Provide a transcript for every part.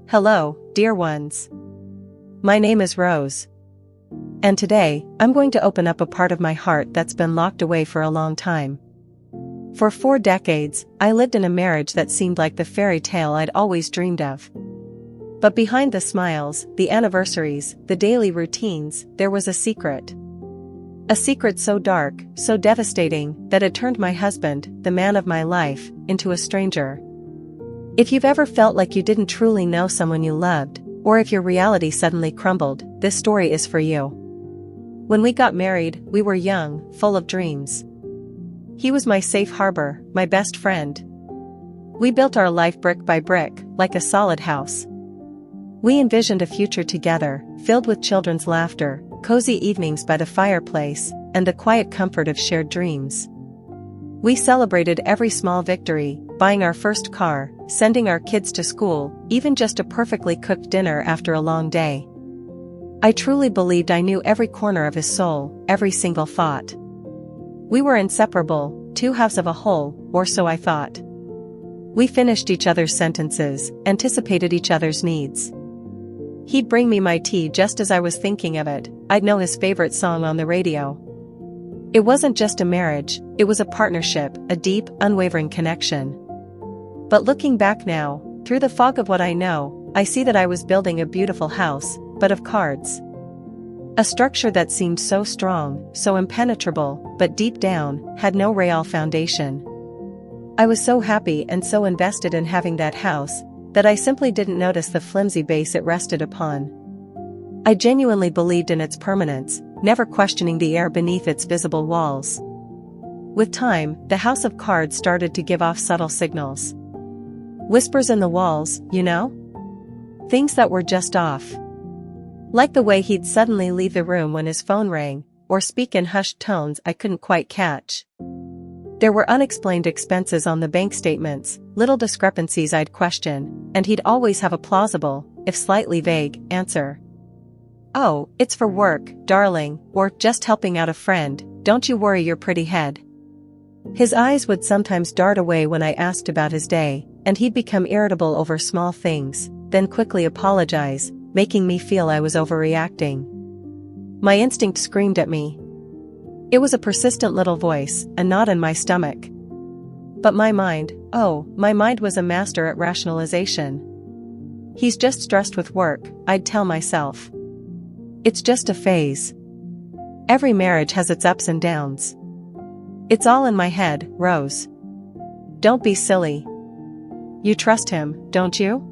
Hello, dear ones. My name is Rose. And today, I'm going to open up a part of my heart that's been locked away for a long time. For 4 decades, I lived in a marriage that seemed like the fairy tale I'd always dreamed of. But behind the smiles, the anniversaries, the daily routines, there was a secret. A secret so dark, so devastating, that it turned my husband, the man of my life, into a stranger. If you've ever felt like you didn't truly know someone you loved, or if your reality suddenly crumbled, this story is for you. When we got married, we were young, full of dreams. He was my safe harbor, my best friend. We built our life brick by brick, like a solid house. We envisioned a future together, filled with children's laughter, cozy evenings by the fireplace, and the quiet comfort of shared dreams. We celebrated every small victory, buying our first car, sending our kids to school, even just a perfectly cooked dinner after a long day. I truly believed I knew every corner of his soul, every single thought. We were inseparable, 2 halves of a whole, or so I thought. We finished each other's sentences, anticipated each other's needs. He'd bring me my tea just as I was thinking of it, I'd know his favorite song on the radio. It wasn't just a marriage, it was a partnership, a deep, unwavering connection. But looking back now, through the fog of what I know, I see that I was building a beautiful house, but of cards. A structure that seemed so strong, so impenetrable, but deep down, had no real foundation. I was so happy and so invested in having that house, that I simply didn't notice the flimsy base it rested upon. I genuinely believed in its permanence, never questioning the air beneath its visible walls. With time, the house of cards started to give off subtle signals. Whispers in the walls, you know? Things that were just off. Like the way he'd suddenly leave the room when his phone rang, or speak in hushed tones I couldn't quite catch. There were unexplained expenses on the bank statements, little discrepancies I'd question, and he'd always have a plausible, if slightly vague, answer. "Oh, it's for work, darling," or "just helping out a friend, don't you worry your pretty head." His eyes would sometimes dart away when I asked about his day, and he'd become irritable over small things, then quickly apologize, making me feel I was overreacting. My instinct screamed at me. It was a persistent little voice, a knot in my stomach. But my mind was a master at rationalization. He's just stressed with work, I'd tell myself. It's just a phase. Every marriage has its ups and downs. It's all in my head, Rose. Don't be silly. You trust him, don't you?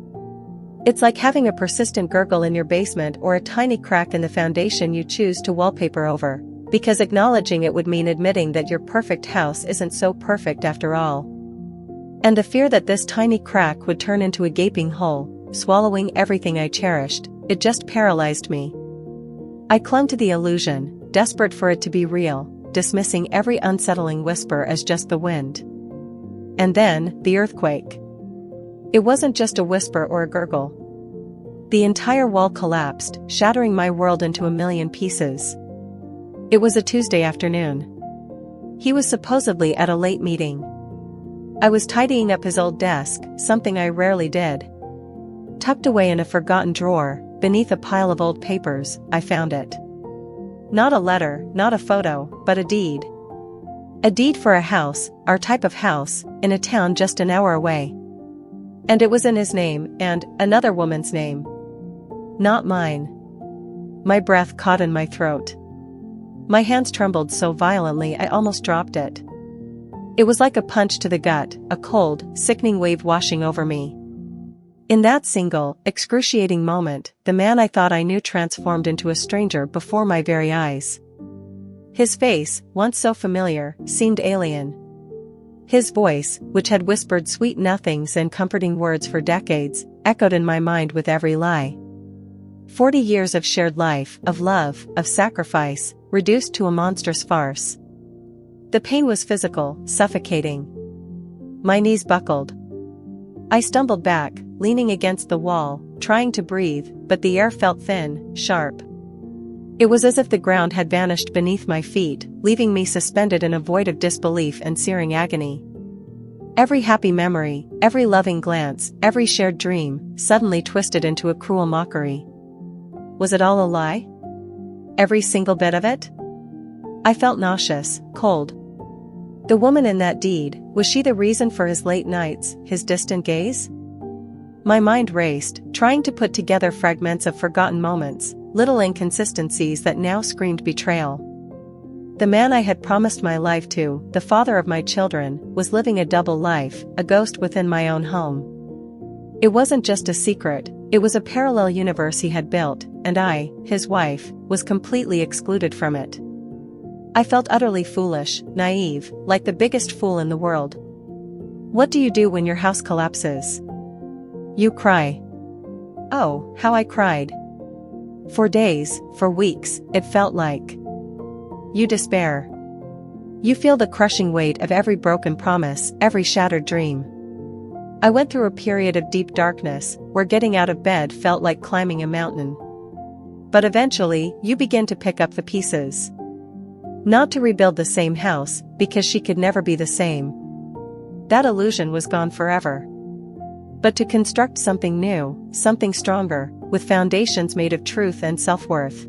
It's like having a persistent gurgle in your basement or a tiny crack in the foundation you choose to wallpaper over, because acknowledging it would mean admitting that your perfect house isn't so perfect after all. And the fear that this tiny crack would turn into a gaping hole, swallowing everything I cherished, it just paralyzed me. I clung to the illusion, desperate for it to be real, dismissing every unsettling whisper as just the wind. And then, the earthquake. It wasn't just a whisper or a gurgle. The entire wall collapsed, shattering my world into a million pieces. It was a Tuesday afternoon. He was supposedly at a late meeting. I was tidying up his old desk, something I rarely did. Tucked away in a forgotten drawer, beneath a pile of old papers, I found it. Not a letter, not a photo, but a deed. A deed for a house, our type of house, in a town just an hour away. And it was in his name, and another woman's name. Not mine. My breath caught in my throat. My hands trembled so violently I almost dropped it. It was like a punch to the gut, a cold, sickening wave washing over me. In that single, excruciating moment, the man I thought I knew transformed into a stranger before my very eyes. His face, once so familiar, seemed alien. His voice, which had whispered sweet nothings and comforting words for decades, echoed in my mind with every lie. 40 years of shared life, of love, of sacrifice, reduced to a monstrous farce. The pain was physical, suffocating. My knees buckled. I stumbled back, leaning against the wall, trying to breathe, but the air felt thin, sharp. It was as if the ground had vanished beneath my feet, leaving me suspended in a void of disbelief and searing agony. Every happy memory, every loving glance, every shared dream, suddenly twisted into a cruel mockery. Was it all a lie? Every single bit of it? I felt nauseous, cold. The woman in that deed, was she the reason for his late nights, his distant gaze? My mind raced, trying to put together fragments of forgotten moments, little inconsistencies that now screamed betrayal. The man I had promised my life to, the father of my children, was living a double life, a ghost within my own home. It wasn't just a secret, it was a parallel universe he had built, and I, his wife, was completely excluded from it. I felt utterly foolish, naive, like the biggest fool in the world. What do you do when your house collapses? You cry. Oh, how I cried. For days, for weeks, it felt like. You despair. You feel the crushing weight of every broken promise, every shattered dream. I went through a period of deep darkness, where getting out of bed felt like climbing a mountain. But eventually, you begin to pick up the pieces. Not to rebuild the same house, because she could never be the same. That illusion was gone forever. But to construct something new, something stronger, with foundations made of truth and self-worth.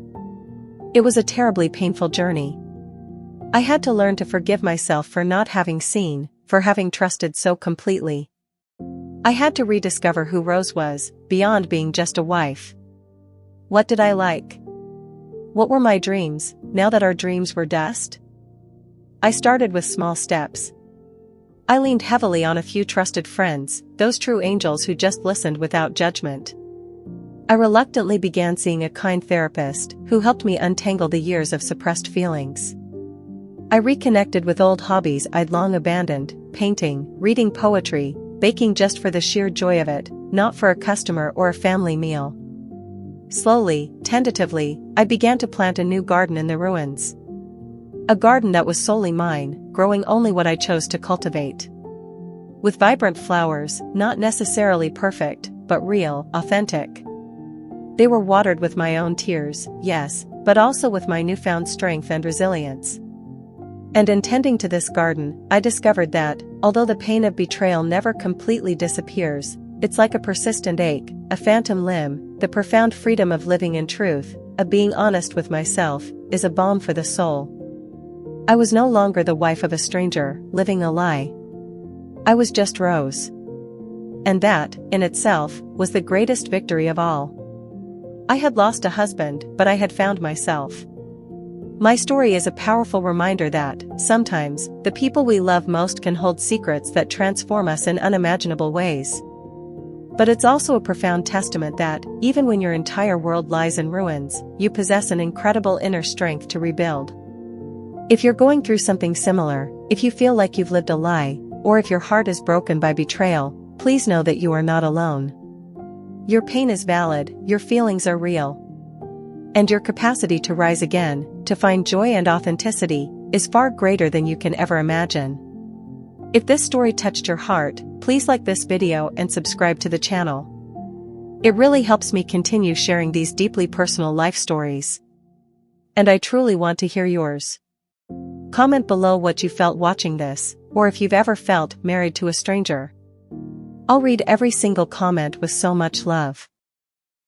It was a terribly painful journey. I had to learn to forgive myself for not having seen, for having trusted so completely. I had to rediscover who Rose was, beyond being just a wife. What did I like? What were my dreams, now that our dreams were dust? I started with small steps. I leaned heavily on a few trusted friends, those true angels who just listened without judgment. I reluctantly began seeing a kind therapist, who helped me untangle the years of suppressed feelings. I reconnected with old hobbies I'd long abandoned, painting, reading poetry, baking just for the sheer joy of it, not for a customer or a family meal. Slowly, tentatively, I began to plant a new garden in the ruins. A garden that was solely mine, growing only what I chose to cultivate. With vibrant flowers, not necessarily perfect, but real, authentic. They were watered with my own tears, yes, but also with my newfound strength and resilience. And in tending to this garden, I discovered that, although the pain of betrayal never completely disappears, it's like a persistent ache, a phantom limb, the profound freedom of living in truth, of being honest with myself, is a balm for the soul. I was no longer the wife of a stranger, living a lie. I was just Rose. And that, in itself, was the greatest victory of all. I had lost a husband, but I had found myself. My story is a powerful reminder that, sometimes, the people we love most can hold secrets that transform us in unimaginable ways. But it's also a profound testament that, even when your entire world lies in ruins, you possess an incredible inner strength to rebuild. If you're going through something similar, if you feel like you've lived a lie, or if your heart is broken by betrayal, please know that you are not alone. Your pain is valid, your feelings are real. And your capacity to rise again, to find joy and authenticity, is far greater than you can ever imagine. If this story touched your heart, please like this video and subscribe to the channel. It really helps me continue sharing these deeply personal life stories. And I truly want to hear yours. Comment below what you felt watching this, or if you've ever felt married to a stranger. I'll read every single comment with so much love.